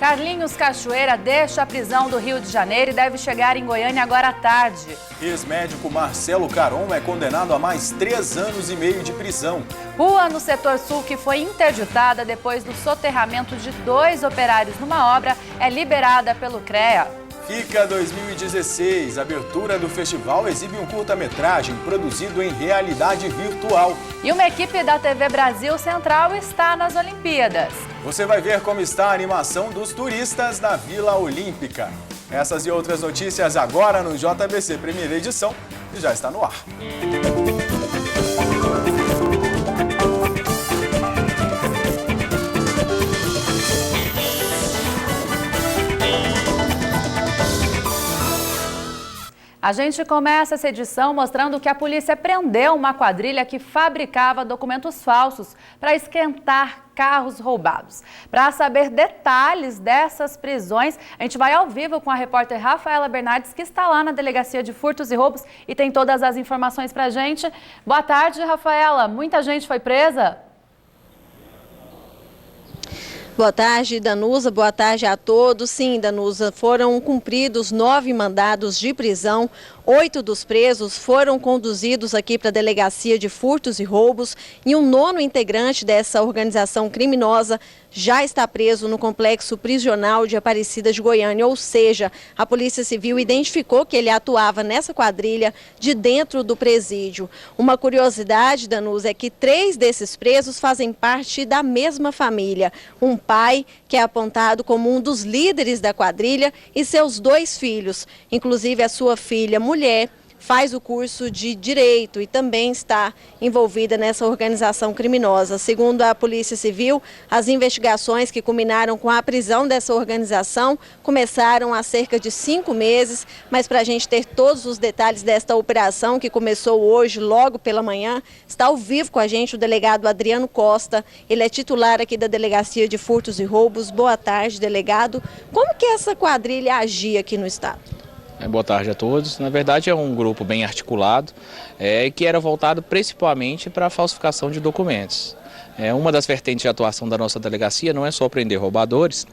Carlinhos Cachoeira deixa a prisão do Rio de Janeiro e deve chegar em Goiânia agora à tarde. Ex-médico Marcelo Caron é condenado a mais 3 anos e meio de prisão. Rua no setor sul que foi interditada depois do soterramento de 2 operários numa obra é liberada pelo CREA. Fica 2016. A abertura do festival exibe um curta-metragem produzido em realidade virtual. E uma equipe da TV Brasil Central está nas Olimpíadas. Você vai ver como está a animação dos turistas na Vila Olímpica. Essas e outras notícias agora no JBC Primeira Edição, que já está no ar. A gente começa essa edição mostrando que a polícia prendeu uma quadrilha que fabricava documentos falsos para esquentar carros roubados. Para saber detalhes dessas prisões, a gente vai ao vivo com a repórter Rafaela Bernardes, que está lá na Delegacia de Furtos e Roubos e tem todas as informações para a gente. Boa tarde, Rafaela. Muita gente foi presa? Boa tarde, Danusa. Boa tarde a todos. Sim, Danusa, foram cumpridos 9 mandados de prisão. 8 dos presos foram conduzidos aqui para a Delegacia de Furtos e Roubos e um 9º integrante dessa organização criminosa já está preso no complexo prisional de Aparecida de Goiânia, ou seja, a Polícia Civil identificou que ele atuava nessa quadrilha de dentro do presídio. Uma curiosidade, Danusa, é que 3 desses presos fazem parte da mesma família. Um pai, que é apontado como um dos líderes da quadrilha, e seus 2 filhos, inclusive a sua filha mulher, faz o curso de Direito e também está envolvida nessa organização criminosa. Segundo a Polícia Civil, as investigações que culminaram com a prisão dessa organização começaram há cerca de 5 meses, mas para a gente ter todos os detalhes desta operação, que começou hoje, logo pela manhã, está ao vivo com a gente o delegado Adriano Costa. Ele é titular aqui da Delegacia de Furtos e Roubos. Boa tarde, delegado. Como que essa quadrilha agia aqui no estado? Boa tarde a todos. Na verdade é um grupo bem articulado que era voltado principalmente para a falsificação de documentos. Uma das vertentes de atuação da nossa delegacia não é só prender roubadores,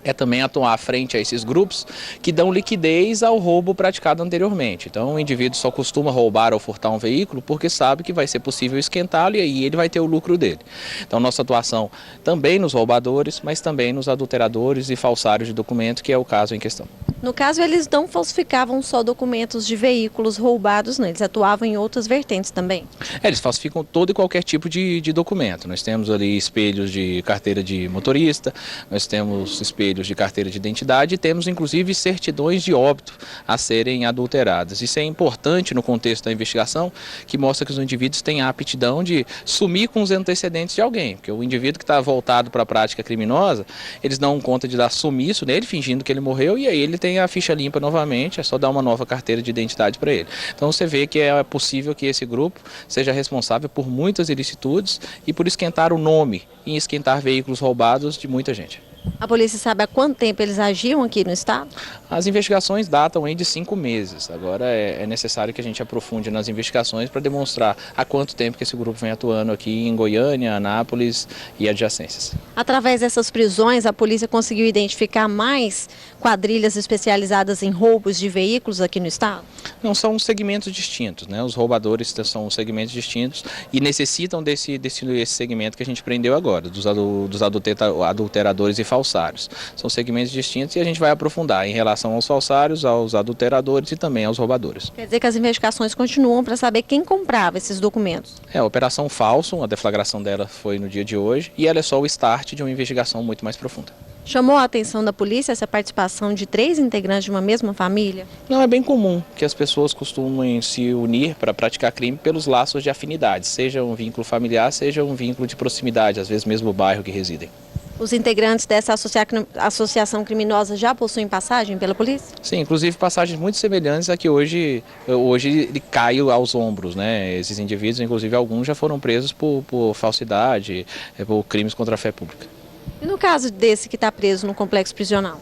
é também atuar à frente a esses grupos que dão liquidez ao roubo praticado anteriormente. Então o indivíduo só costuma roubar ou furtar um veículo porque sabe que vai ser possível esquentá-lo e aí ele vai ter o lucro dele. Então nossa atuação também nos roubadores, mas também nos adulteradores e falsários de documento, que é o caso em questão. No caso, eles não falsificavam só documentos de veículos roubados, não. Eles atuavam em outras vertentes também. Eles falsificam todo e qualquer tipo de documento. Nós temos ali espelhos de carteira de motorista, nós temos espelhos de carteira de identidade e temos inclusive certidões de óbito a serem adulteradas. Isso é importante no contexto da investigação, que mostra que os indivíduos têm a aptidão de sumir com os antecedentes de alguém, porque o indivíduo que está voltado para a prática criminosa, eles dão conta de dar sumiço nele, fingindo que ele morreu, e aí ele tem a ficha limpa novamente, é só dar uma nova carteira de identidade para ele. Então você vê que é possível que esse grupo seja responsável por muitas ilicitudes e por esquentar o nome e esquentar veículos roubados de muita gente. A polícia sabe há quanto tempo eles agiam aqui no estado? As investigações datam aí de 5 meses. Agora é necessário que a gente aprofunde nas investigações para demonstrar há quanto tempo que esse grupo vem atuando aqui em Goiânia, Anápolis e adjacências. Através dessas prisões, a polícia conseguiu identificar mais quadrilhas especializadas em roubos de veículos aqui no estado? Não, são segmentos distintos, né? Os roubadores são segmentos distintos e necessitam desse segmento que a gente prendeu agora, dos adulteradores e falsários. São segmentos distintos e a gente vai aprofundar em relação aos falsários, aos adulteradores e também aos roubadores. Quer dizer que as investigações continuam para saber quem comprava esses documentos? A Operação Falso, a deflagração dela foi no dia de hoje e ela é só o start de uma investigação muito mais profunda. Chamou a atenção da polícia essa participação de 3 integrantes de uma mesma família? Não, é bem comum que as pessoas costumem se unir para praticar crime pelos laços de afinidade, seja um vínculo familiar, seja um vínculo de proximidade, às vezes mesmo o bairro que residem. Os integrantes dessa associação criminosa já possuem passagem pela polícia? Sim, inclusive passagens muito semelhantes a que hoje cai aos ombros, né? Esses indivíduos, inclusive alguns já foram presos por falsidade, por crimes contra a fé pública. E no caso desse que está preso no complexo prisional?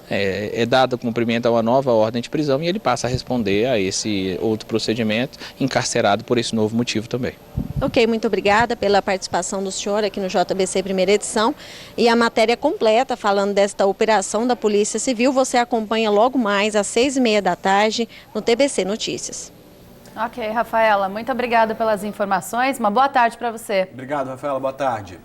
É dado cumprimento a uma nova ordem de prisão e ele passa a responder a esse outro procedimento, encarcerado por esse novo motivo também. Ok, muito obrigada pela participação do senhor aqui no JBC Primeira Edição. E a matéria completa falando desta operação da Polícia Civil, você acompanha logo mais às 6h30 da tarde no TBC Notícias. Ok, Rafaela, muito obrigada pelas informações. Uma boa tarde para você. Obrigado, Rafaela. Boa tarde.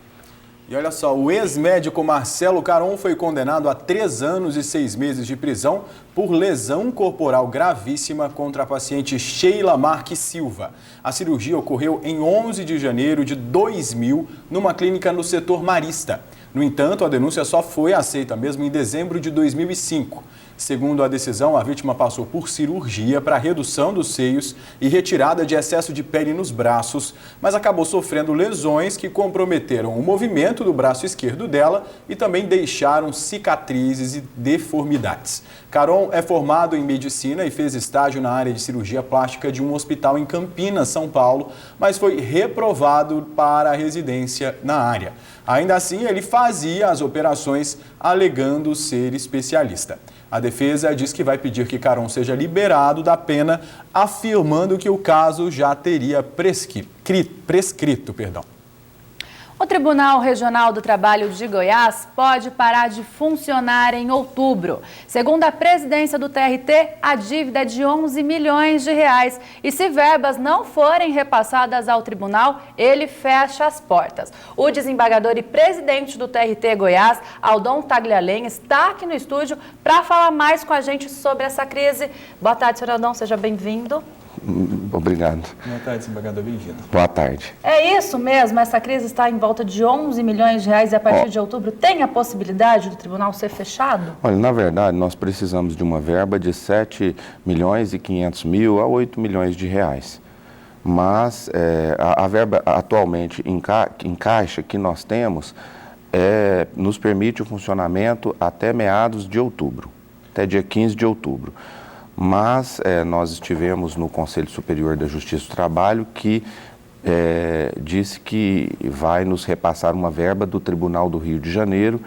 E olha só, o ex-médico Marcelo Caron foi condenado a 3 anos e 6 meses de prisão por lesão corporal gravíssima contra a paciente Sheila Marques Silva. A cirurgia ocorreu em 11 de janeiro de 2000, numa clínica no setor Marista. No entanto, a denúncia só foi aceita mesmo em dezembro de 2005. Segundo a decisão, a vítima passou por cirurgia para redução dos seios e retirada de excesso de pele nos braços, mas acabou sofrendo lesões que comprometeram o movimento do braço esquerdo dela e também deixaram cicatrizes e deformidades. Caron é formado em medicina e fez estágio na área de cirurgia plástica de um hospital em Campinas, São Paulo, mas foi reprovado para a residência na área. Ainda assim, ele fazia as operações alegando ser especialista. A defesa diz que vai pedir que Caron seja liberado da pena, afirmando que o caso já teria prescrito. O Tribunal Regional do Trabalho de Goiás pode parar de funcionar em outubro. Segundo a presidência do TRT, a dívida é de 11 milhões de reais. E se verbas não forem repassadas ao tribunal, ele fecha as portas. O desembargador e presidente do TRT Goiás, Aldon Taglialem, está aqui no estúdio para falar mais com a gente sobre essa crise. Boa tarde, senhor Aldon, seja bem-vindo. Obrigado. Boa tarde, desembargador, bem-vindo. Boa tarde. É isso mesmo, essa crise está em volta de 11 milhões de reais e a partir de outubro tem a possibilidade do tribunal ser fechado? Olha, na verdade, nós precisamos de uma verba de 7 milhões e 500 mil a 8 milhões de reais. Mas a verba atualmente em caixa que nós temos nos permite o funcionamento até meados de outubro, até dia 15 de outubro. Mas nós estivemos no Conselho Superior da Justiça do Trabalho que disse que vai nos repassar uma verba do Tribunal do Rio de Janeiro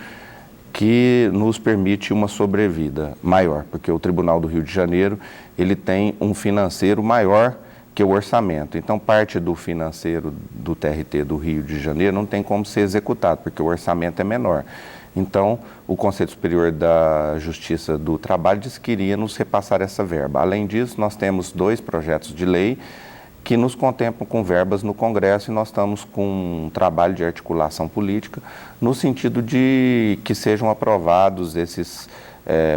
que nos permite uma sobrevida maior, porque o Tribunal do Rio de Janeiro ele tem um financeiro maior que o orçamento. Então, parte do financeiro do TRT do Rio de Janeiro não tem como ser executado, porque o orçamento é menor. Então, o Conselho Superior da Justiça do Trabalho disse que iria nos repassar essa verba. Além disso, nós temos 2 projetos de lei que nos contemplam com verbas no Congresso e nós estamos com um trabalho de articulação política no sentido de que sejam aprovados esses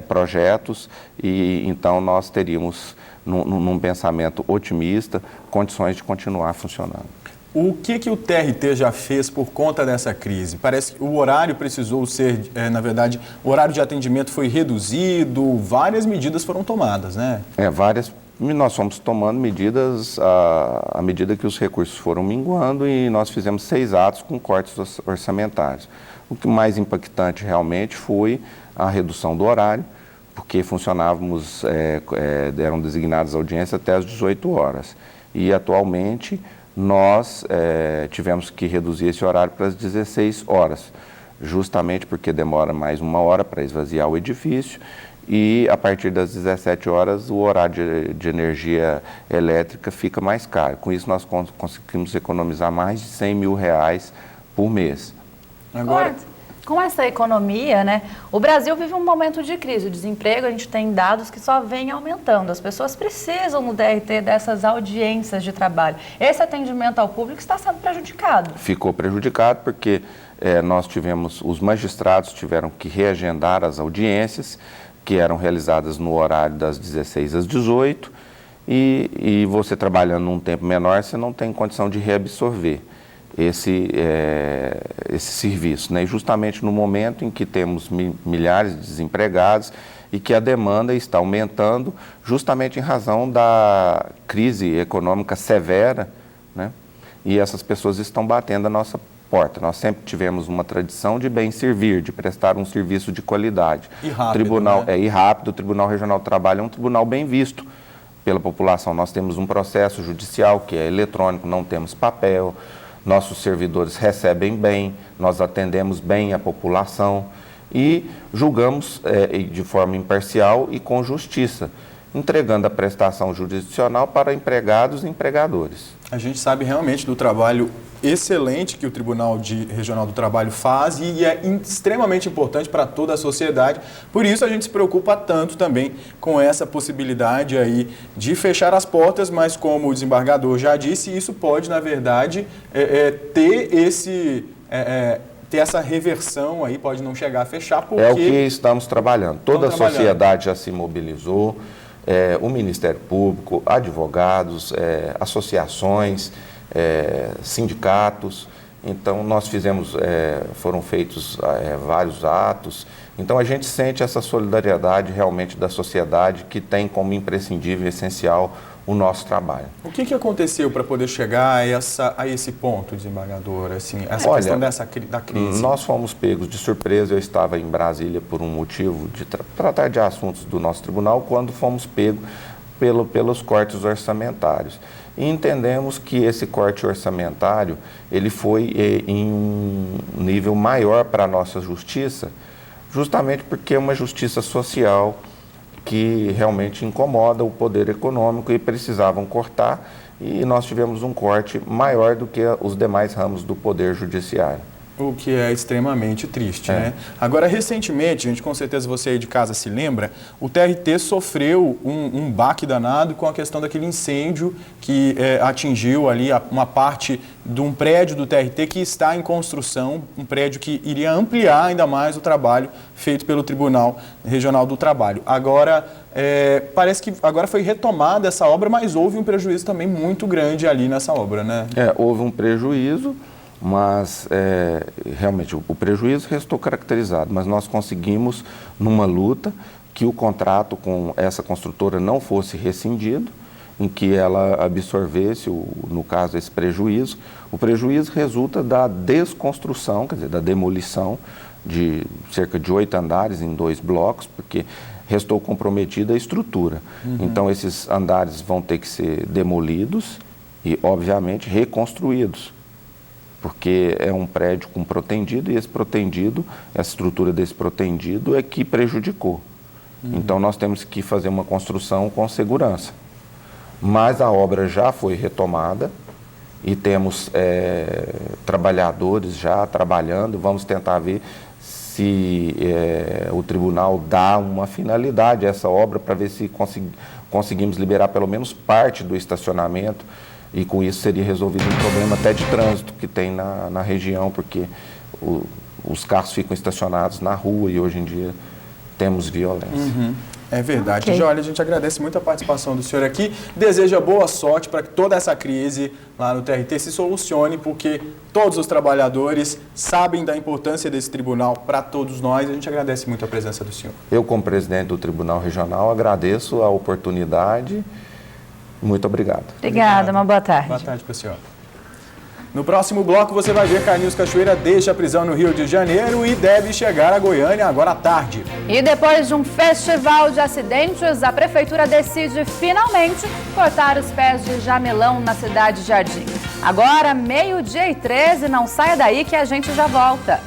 projetos e então nós teríamos, num pensamento otimista, condições de continuar funcionando. O que o TRT já fez por conta dessa crise? Parece que o horário precisou ser, na verdade, o horário de atendimento foi reduzido, várias medidas foram tomadas, né? Nós fomos tomando medidas à medida que os recursos foram minguando e nós fizemos 6 atos com cortes orçamentários. O que mais impactante realmente foi a redução do horário, porque funcionávamos, eram designadas audiências até às 18 horas. E atualmente nós tivemos que reduzir esse horário para as 16 horas, justamente porque demora mais 1 hora para esvaziar o edifício e a partir das 17 horas o horário de energia elétrica fica mais caro. Com isso nós conseguimos economizar mais de 100 mil reais por mês. Agora, com essa economia, né, o Brasil vive um momento de crise. O desemprego, a gente tem dados que só vem aumentando. As pessoas precisam no DRT dessas audiências de trabalho. Esse atendimento ao público está sendo prejudicado. Ficou prejudicado porque os magistrados tiveram que reagendar as audiências que eram realizadas no horário das 16 às 18 e você trabalhando num tempo menor, você não tem condição de reabsorver esse serviço, né? E justamente no momento em que temos milhares de desempregados e que a demanda está aumentando justamente em razão da crise econômica severa, né? E essas pessoas estão batendo a nossa porta. Nós sempre tivemos uma tradição de bem servir, de prestar um serviço de qualidade. E rápido, E rápido. O Tribunal Regional do Trabalho é um tribunal bem visto pela população. Nós temos um processo judicial que é eletrônico, não temos papel. nossos servidores recebem bem, nós atendemos bem a população e julgamos de forma imparcial e com justiça, entregando a prestação jurisdicional para empregados e empregadores. A gente sabe realmente do trabalho excelente que o Tribunal Regional do Trabalho faz e é extremamente importante para toda a sociedade. Por isso a gente se preocupa tanto também com essa possibilidade aí de fechar as portas, mas como o desembargador já disse, isso pode, na verdade, ter essa reversão aí, pode não chegar a fechar porque... É o que estamos trabalhando. Toda a sociedade já se mobilizou, o Ministério Público, advogados, associações, sindicatos. Então, nós foram feitos vários atos. Então, a gente sente essa solidariedade realmente da sociedade que tem como imprescindível e essencial o nosso trabalho. O que aconteceu para poder chegar a esse ponto, desembargador, assim, essa questão da crise? Nós fomos pegos de surpresa. Eu estava em Brasília por um motivo de tratar de assuntos do nosso tribunal, quando fomos pegos pelos cortes orçamentários. E entendemos que esse corte orçamentário ele foi em um nível maior para a nossa justiça, justamente porque é uma justiça social que realmente incomoda o poder econômico e precisavam cortar, e nós tivemos um corte maior do que os demais ramos do poder judiciário. O que é extremamente triste, né? Agora, recentemente, gente, com certeza você aí de casa se lembra, o TRT sofreu um baque danado com a questão daquele incêndio que atingiu ali uma parte de um prédio do TRT que está em construção, um prédio que iria ampliar ainda mais o trabalho feito pelo Tribunal Regional do Trabalho. Agora, parece que agora foi retomada essa obra, mas houve um prejuízo também muito grande ali nessa obra, né? Houve um prejuízo, mas realmente o prejuízo restou caracterizado, mas nós conseguimos, numa luta, que o contrato com essa construtora não fosse rescindido, em que ela absorvesse, no caso, esse prejuízo. O prejuízo resulta da desconstrução, quer dizer, da demolição de cerca de 8 andares em 2 blocos, porque restou comprometida a estrutura. Então, esses andares vão ter que ser demolidos e, obviamente, reconstruídos, porque é um prédio com protendido e esse protendido, a estrutura desse protendido é que prejudicou. Então, nós temos que fazer uma construção com segurança. Mas a obra já foi retomada e temos trabalhadores já trabalhando. Vamos tentar ver se o tribunal dá uma finalidade a essa obra para ver se conseguimos liberar pelo menos parte do estacionamento. E com isso seria resolvido um problema até de trânsito que tem na região, porque os carros ficam estacionados na rua e hoje em dia temos violência. É verdade. Okay. Olha, a gente agradece muito a participação do senhor aqui, deseja boa sorte para que toda essa crise lá no TRT se solucione, porque todos os trabalhadores sabem da importância desse tribunal para todos nós. A gente agradece muito a presença do senhor. Eu, como presidente do Tribunal Regional, agradeço a oportunidade. Muito obrigado. Obrigada, uma boa tarde. Boa tarde para o senhor. No próximo bloco você vai ver Carlinhos Cachoeira deixa a prisão no Rio de Janeiro e deve chegar a Goiânia agora à tarde. E depois de um festival de acidentes, a Prefeitura decide finalmente cortar os pés de jamelão na cidade de Jardim. Agora, 12h13, não saia daí que a gente já volta.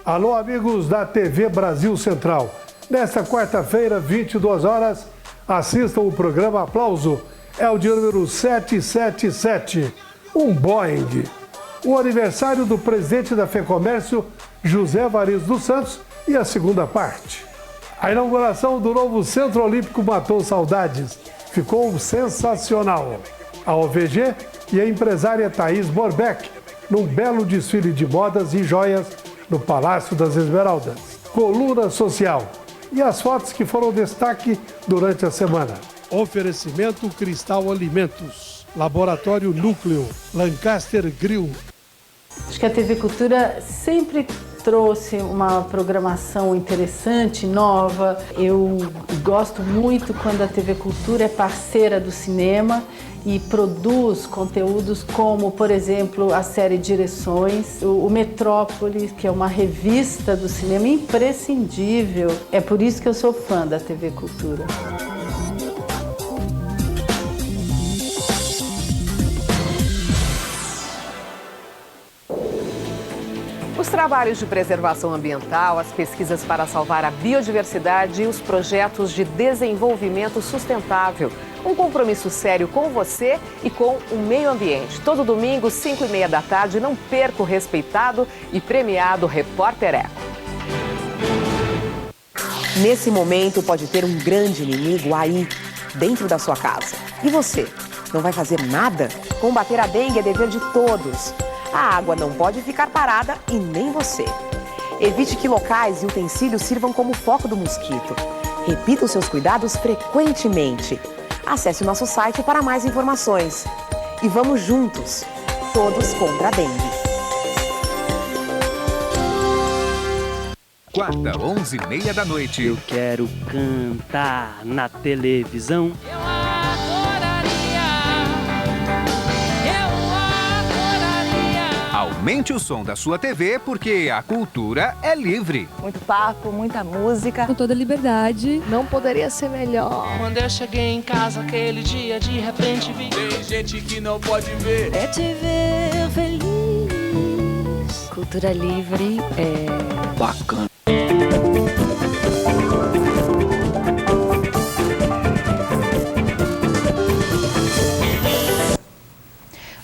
Alô, amigos da TV Brasil Central. Nesta quarta-feira, 22 horas, assistam o programa Aplauso. É o de número 777, um Boeing. O aniversário do presidente da FEComércio, José Variz dos Santos, e a segunda parte. A inauguração do novo Centro Olímpico matou saudades. Ficou sensacional. A OVG e a empresária Thaís Borbeck, num belo desfile de modas e joias no Palácio das Esmeraldas. Coluna Social e as fotos que foram destaque durante a semana. Oferecimento Cristal Alimentos, Laboratório Núcleo, Lancaster Grill. Acho que a TV Cultura sempre trouxe uma programação interessante, nova. Eu gosto muito quando a TV Cultura é parceira do cinema e produz conteúdos como, por exemplo, a série Direções, o Metrópolis, que é uma revista do cinema imprescindível. É por isso que eu sou fã da TV Cultura. Os trabalhos de preservação ambiental, as pesquisas para salvar a biodiversidade e os projetos de desenvolvimento sustentável. Um compromisso sério com você e com o meio ambiente. Todo domingo, 5h30 da tarde, não perca o respeitado e premiado Repórter Eco. Nesse momento pode ter um grande inimigo aí, dentro da sua casa. E você, não vai fazer nada? Combater a dengue é dever de todos. A água não pode ficar parada e nem você. Evite que locais e utensílios sirvam como foco do mosquito. Repita os seus cuidados frequentemente. Acesse o nosso site para mais informações. E vamos juntos, todos contra a dengue. Quarta, 11h30 da noite. Eu quero cantar na televisão. Aumente o som da sua TV, porque a cultura é livre. Muito papo, muita música. Com toda liberdade. Não poderia ser melhor. Quando eu cheguei em casa aquele dia, de repente vi. Tem gente que não pode ver. É te ver feliz. Cultura livre é bacana.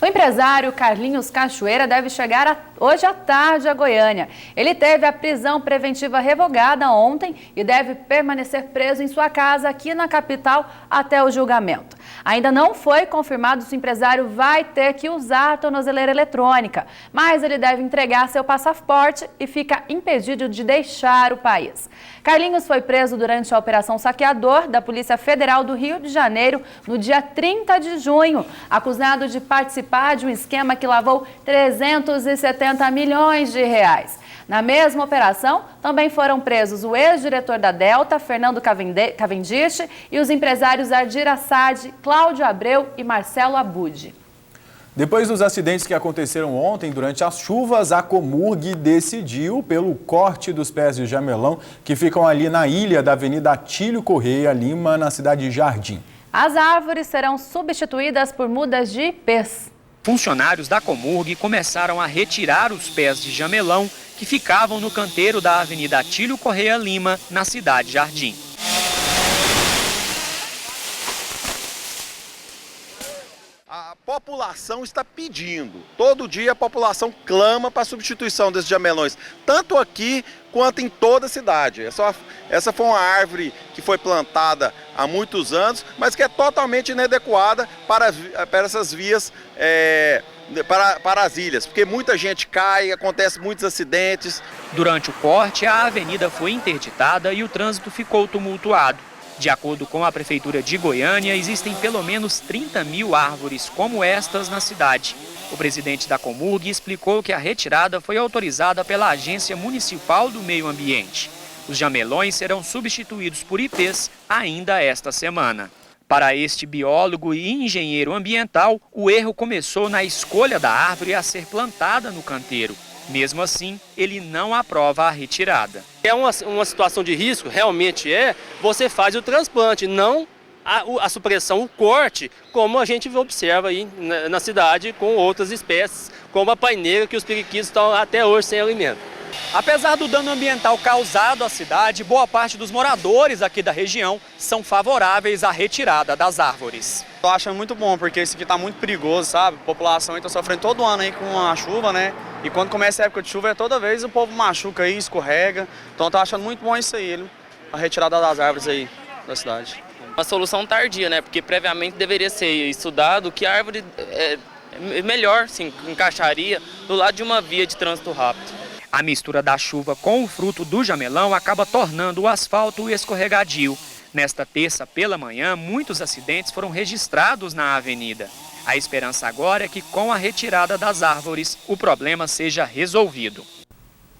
O empresário Carlinhos Cachoeira deve chegar hoje à tarde a Goiânia. Ele teve a prisão preventiva revogada ontem e deve permanecer preso em sua casa aqui na capital até o julgamento. Ainda não foi confirmado se o empresário vai ter que usar a tornozeleira eletrônica, mas ele deve entregar seu passaporte e fica impedido de deixar o país. Carlinhos foi preso durante a Operação Saqueador da Polícia Federal do Rio de Janeiro no dia 30 de junho, acusado de participar de um esquema que lavou 370 milhões de reais. Na mesma operação, também foram presos o ex-diretor da Delta, Fernando Cavendish, e os empresários Ardir Assad, Cláudio Abreu e Marcelo Abud. Depois dos acidentes que aconteceram ontem durante as chuvas, a Comurg decidiu pelo corte dos pés de jamelão que ficam ali na ilha da Avenida Atílio Correia Lima, na cidade de Jardim. As árvores serão substituídas por mudas de ipês. Funcionários da Comurg começaram a retirar os pés de jamelão que ficavam no canteiro da Avenida Atílio Correia Lima, na cidade de Jardim. A população está pedindo. Todo dia a população clama para a substituição desses jamelões, tanto aqui quanto em toda a cidade. Essa foi uma árvore que foi plantada há muitos anos, mas que é totalmente inadequada para essas vias, para as ilhas, porque muita gente cai, acontece muitos acidentes. Durante o corte, a avenida foi interditada e o trânsito ficou tumultuado. De acordo com a Prefeitura de Goiânia, existem pelo menos 30 mil árvores como estas na cidade. O presidente da Comurg explicou que a retirada foi autorizada pela Agência Municipal do Meio Ambiente. Os jamelões serão substituídos por ipês ainda esta semana. Para este biólogo e engenheiro ambiental, o erro começou na escolha da árvore a ser plantada no canteiro. Mesmo assim, ele não aprova a retirada. É uma situação de risco, realmente você faz o transplante, não a supressão, o corte, como a gente observa aí na cidade com outras espécies, como a paineira, que os periquitos estão até hoje sem alimento. Apesar do dano ambiental causado à cidade, boa parte dos moradores aqui da região são favoráveis à retirada das árvores. Eu acho muito bom, porque isso aqui está muito perigoso, sabe? A população está sofrendo todo ano aí com a chuva, né? E quando começa a época de chuva, toda vez o povo machuca aí, escorrega. Então eu tô achando muito bom isso aí, a retirada das árvores aí da cidade. Uma solução tardia, né? Porque previamente deveria ser estudado que a árvore melhor se encaixaria do lado de uma via de trânsito rápido. A mistura da chuva com o fruto do jamelão acaba tornando o asfalto escorregadio. Nesta terça pela manhã, muitos acidentes foram registrados na avenida. A esperança agora é que com a retirada das árvores, o problema seja resolvido.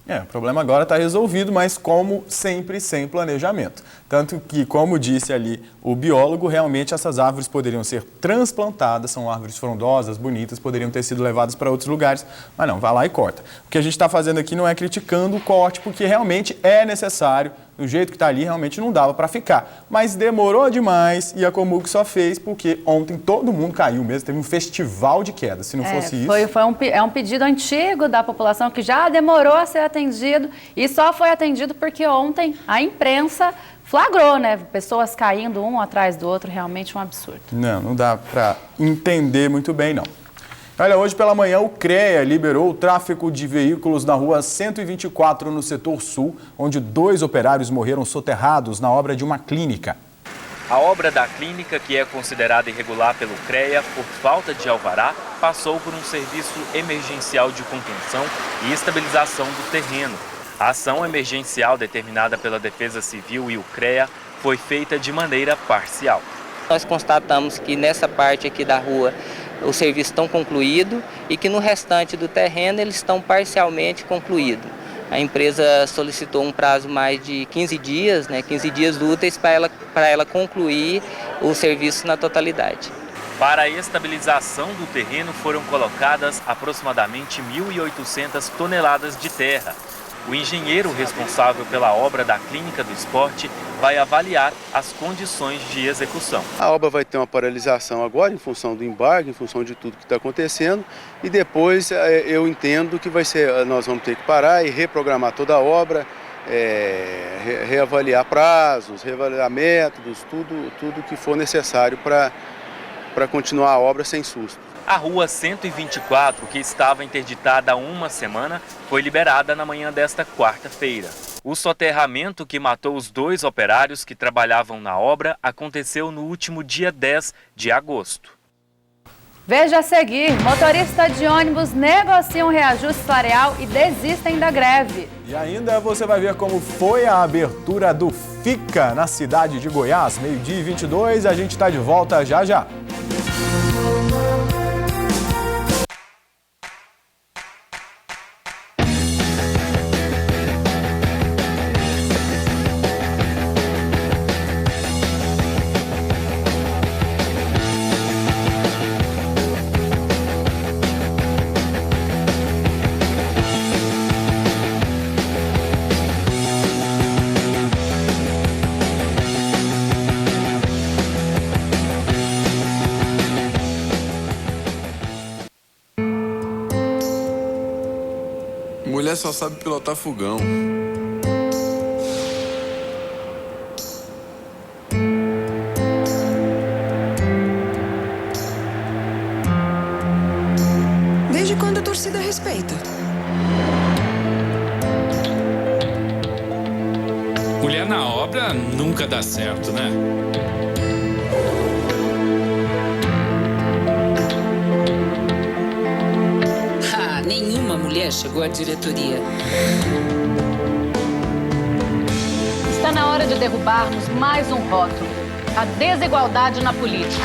O problema agora está resolvido, mas como sempre, sem planejamento. Tanto que, como disse ali o biólogo, realmente essas árvores poderiam ser transplantadas, são árvores frondosas, bonitas, poderiam ter sido levadas para outros lugares, mas não, vai lá e corta. O que a gente está fazendo aqui não é criticando o corte, porque realmente é necessário do jeito que está ali, realmente não dava para ficar. Mas demorou demais e a Comuc só fez porque ontem todo mundo caiu mesmo. Teve um festival de queda. Se não fosse isso... É um pedido antigo da população que já demorou a ser atendido e só foi atendido porque ontem a imprensa flagrou, né? Pessoas caindo um atrás do outro, realmente um absurdo. Não dá para entender muito bem, não. Olha, hoje pela manhã o CREA liberou o tráfego de veículos na rua 124 no setor sul, onde 2 operários morreram soterrados na obra de uma clínica. A obra da clínica, que é considerada irregular pelo CREA por falta de alvará, passou por um serviço emergencial de contenção e estabilização do terreno. A ação emergencial determinada pela Defesa Civil e o CREA foi feita de maneira parcial. Nós constatamos que nessa parte aqui da rua os serviços estão concluídos e que no restante do terreno eles estão parcialmente concluídos. A empresa solicitou um prazo mais de 15 dias, 15 dias úteis para ela concluir o serviço na totalidade. Para a estabilização do terreno foram colocadas aproximadamente 1.800 toneladas de terra. O engenheiro responsável pela obra da Clínica do Esporte vai avaliar as condições de execução. A obra vai ter uma paralisação agora em função do embargo, em função de tudo que está acontecendo, e depois eu entendo que nós vamos ter que parar e reprogramar toda a obra, reavaliar prazos, reavaliar métodos, tudo que for necessário para continuar a obra sem susto. A rua 124, que estava interditada há uma semana, foi liberada na manhã desta quarta-feira. O soterramento que matou os 2 operários que trabalhavam na obra aconteceu no último dia 10 de agosto. Veja a seguir, motoristas de ônibus negociam reajuste salarial e desistem da greve. E ainda você vai ver como foi a abertura do FICA na cidade de Goiás, 12h22. A gente está de volta já já. Mulher só sabe pilotar fogão. Desde quando a torcida respeita? Mulher na obra nunca dá certo, né? Nenhuma mulher chegou à diretoria. Está na hora de derrubarmos mais um rótulo: a desigualdade na política.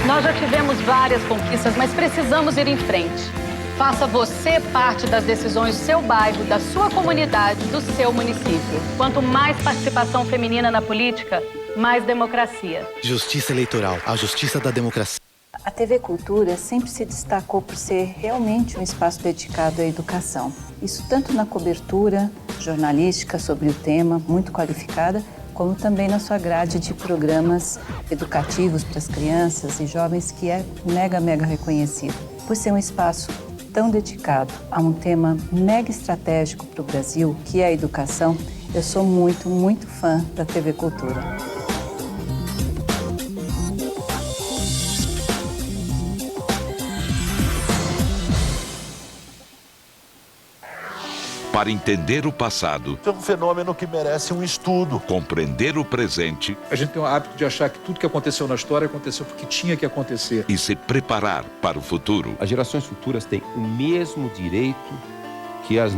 Nós já tivemos várias conquistas, mas precisamos ir em frente. Faça você parte das decisões do seu bairro, da sua comunidade, do seu município. Quanto mais participação feminina na política, mais democracia. Justiça eleitoral, a justiça da democracia. A TV Cultura sempre se destacou por ser realmente um espaço dedicado à educação. Isso tanto na cobertura jornalística sobre o tema, muito qualificada, como também na sua grade de programas educativos para as crianças e jovens, que é mega reconhecido. Por ser um espaço tão dedicado a um tema mega estratégico para o Brasil, que é a educação, eu sou muito fã da TV Cultura. Para entender o passado, é um fenômeno que merece um estudo. Compreender o presente. A gente tem o hábito de achar que tudo que aconteceu na história aconteceu porque tinha que acontecer. E se preparar para o futuro. As gerações futuras têm o mesmo direito que a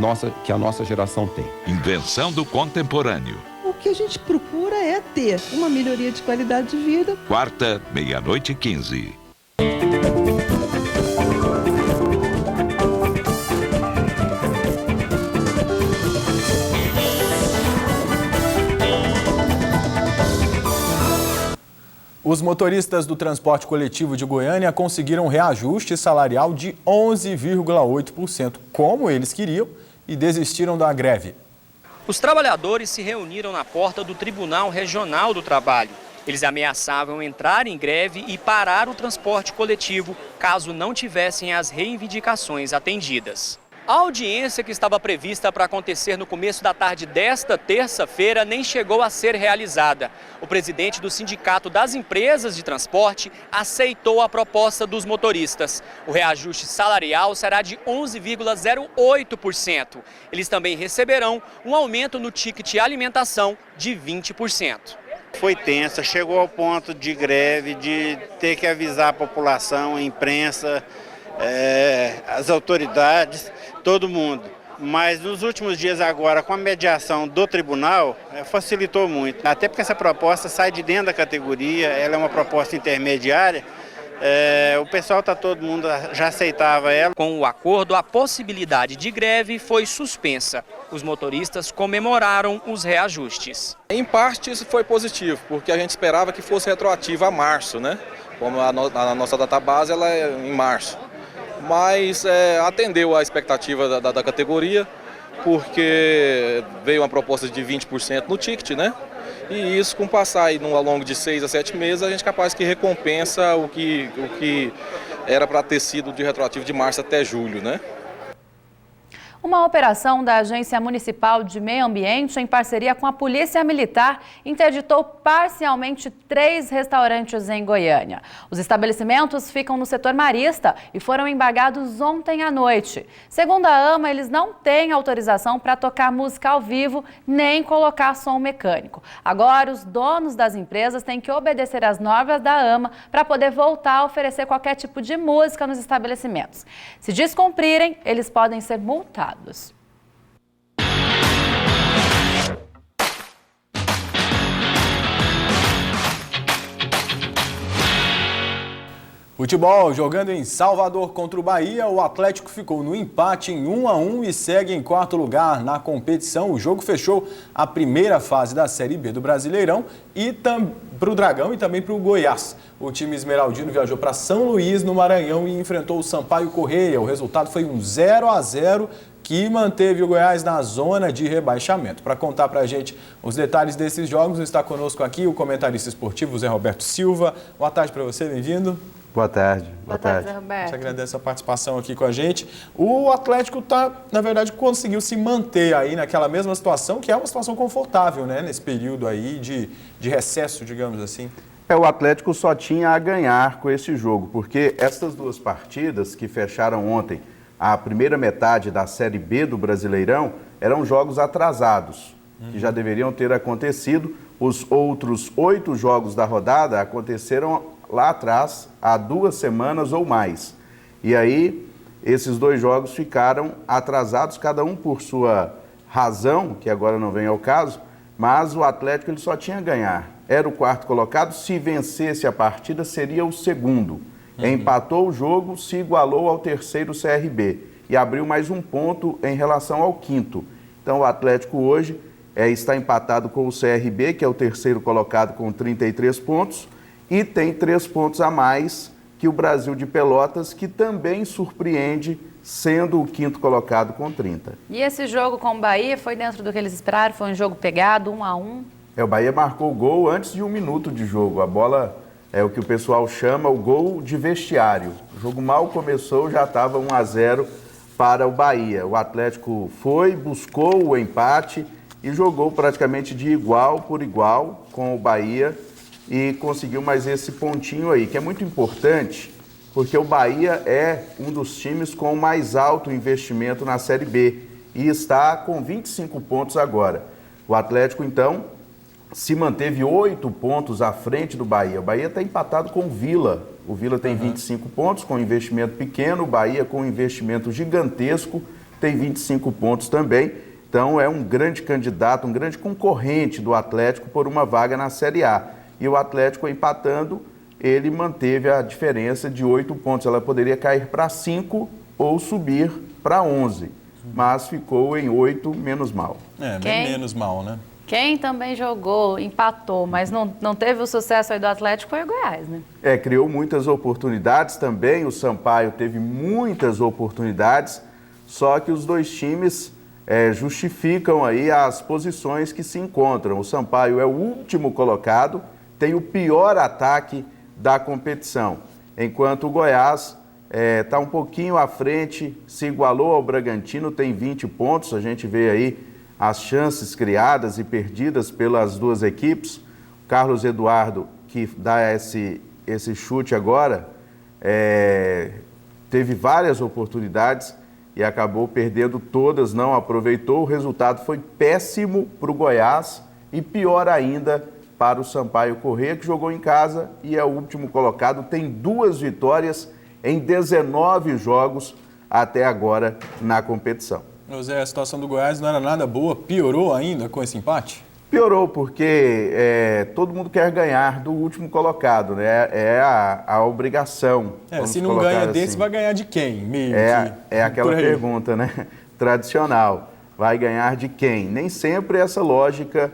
nossa geração tem. Invenção do contemporâneo. O que a gente procura é ter uma melhoria de qualidade de vida. Quarta, 00:15. Os motoristas do transporte coletivo de Goiânia conseguiram um reajuste salarial de 11,8%, como eles queriam, e desistiram da greve. Os trabalhadores se reuniram na porta do Tribunal Regional do Trabalho. Eles ameaçavam entrar em greve e parar o transporte coletivo caso não tivessem as reivindicações atendidas. A audiência que estava prevista para acontecer no começo da tarde desta terça-feira nem chegou a ser realizada. O presidente do Sindicato das Empresas de Transporte aceitou a proposta dos motoristas. O reajuste salarial será de 11,08%. Eles também receberão um aumento no ticket alimentação de 20%. Foi tensa, chegou ao ponto de greve, de ter que avisar a população, a imprensa, as autoridades, todo mundo. Mas nos últimos dias agora, com a mediação do tribunal, facilitou muito. Até porque essa proposta sai de dentro da categoria, ela é uma proposta intermediária. O pessoal todo mundo já aceitava ela. Com o acordo, a possibilidade de greve foi suspensa. Os motoristas comemoraram os reajustes. Em parte isso foi positivo, porque a gente esperava que fosse retroativo a março, né? Como a nossa database ela é em março. Mas atendeu à expectativa da categoria, porque veio uma proposta de 20% no ticket, né? E isso, com o passar aí ao longo de 6 a 7 meses, a gente é capaz que recompensa o que era para ter sido de retroativo de março até julho, né? Uma operação da Agência Municipal de Meio Ambiente, em parceria com a Polícia Militar, interditou parcialmente 3 restaurantes em Goiânia. Os estabelecimentos ficam no setor marista e foram embargados ontem à noite. Segundo a AMA, eles não têm autorização para tocar música ao vivo nem colocar som mecânico. Agora, os donos das empresas têm que obedecer às normas da AMA para poder voltar a oferecer qualquer tipo de música nos estabelecimentos. Se descumprirem, eles podem ser multados. Futebol, jogando em Salvador contra o Bahia, o Atlético ficou no empate em 1-1 e segue em 4º lugar na competição. O jogo fechou a primeira fase da Série B do Brasileirão e para o Dragão e também para o Goiás. O time esmeraldino viajou para São Luís, no Maranhão, e enfrentou o Sampaio Corrêa. O resultado foi um 0-0 que manteve o Goiás na zona de rebaixamento. Para contar para a gente os detalhes desses jogos, está conosco aqui o comentarista esportivo Zé Roberto Silva. Boa tarde para você, bem-vindo. Boa tarde. Boa tarde, Zé Roberto. A gente agradece a participação aqui com a gente. O Atlético na verdade, conseguiu se manter aí naquela mesma situação, que é uma situação confortável, né? Nesse período aí de recesso, digamos assim. O Atlético só tinha a ganhar com esse jogo, porque essas 2 partidas que fecharam ontem a primeira metade da Série B do Brasileirão eram jogos atrasados, que já deveriam ter acontecido. Os outros 8 jogos da rodada aconteceram lá atrás, há 2 semanas ou mais. E aí, esses 2 jogos ficaram atrasados, cada um por sua razão, que agora não vem ao caso, mas o Atlético ele só tinha a ganhar. Era o 4º colocado, se vencesse a partida seria o 2º. Empatou o jogo, se igualou ao 3º CRB e abriu mais um ponto em relação ao 5º. Então o Atlético hoje está empatado com o CRB, que é o 3º colocado com 33 pontos, e tem 3 pontos a mais que o Brasil de Pelotas, que também surpreende, sendo o 5º colocado com 30. E esse jogo com o Bahia foi dentro do que eles esperaram? Foi um jogo pegado, 1-1? O Bahia marcou o gol antes de 1 minuto de jogo. A bola é o que o pessoal chama o gol de vestiário. O jogo mal começou, já estava 1-0 para o Bahia. O Atlético buscou o empate e jogou praticamente de igual por igual com o Bahia e conseguiu mais esse pontinho aí, que é muito importante, porque o Bahia é um dos times com mais alto investimento na Série B e está com 25 pontos agora. O Atlético, então, se manteve 8 pontos à frente do Bahia. O Bahia está empatado com o Vila. O Vila tem 25 pontos com investimento pequeno, o Bahia com investimento gigantesco tem 25 pontos também. Então é um grande candidato, um grande concorrente do Atlético por uma vaga na Série A. E o Atlético empatando, ele manteve a diferença de 8 pontos. Ela poderia cair para 5 ou subir para 11, mas ficou em 8, menos mal. Bem menos mal, né? Quem também jogou, empatou, mas não teve o sucesso aí do Atlético foi o Goiás, né? Criou muitas oportunidades também, o Sampaio teve muitas oportunidades, só que os 2 times justificam aí as posições que se encontram. O Sampaio é o último colocado, tem o pior ataque da competição, enquanto o Goiás está um pouquinho à frente, se igualou ao Bragantino, tem 20 pontos, a gente vê aí as chances criadas e perdidas pelas duas equipes. O Carlos Eduardo, que dá esse chute agora, teve várias oportunidades e acabou perdendo todas, não aproveitou. O resultado foi péssimo para o Goiás e pior ainda para o Sampaio Corrêa, que jogou em casa e é o último colocado, tem 2 vitórias em 19 jogos até agora na competição. José, a situação do Goiás não era nada boa, piorou ainda com esse empate? Piorou porque todo mundo quer ganhar do último colocado, né? É a obrigação. Se não ganha desse, vai ganhar de quem? É aquela pergunta, né? Tradicional. Vai ganhar de quem? Nem sempre essa lógica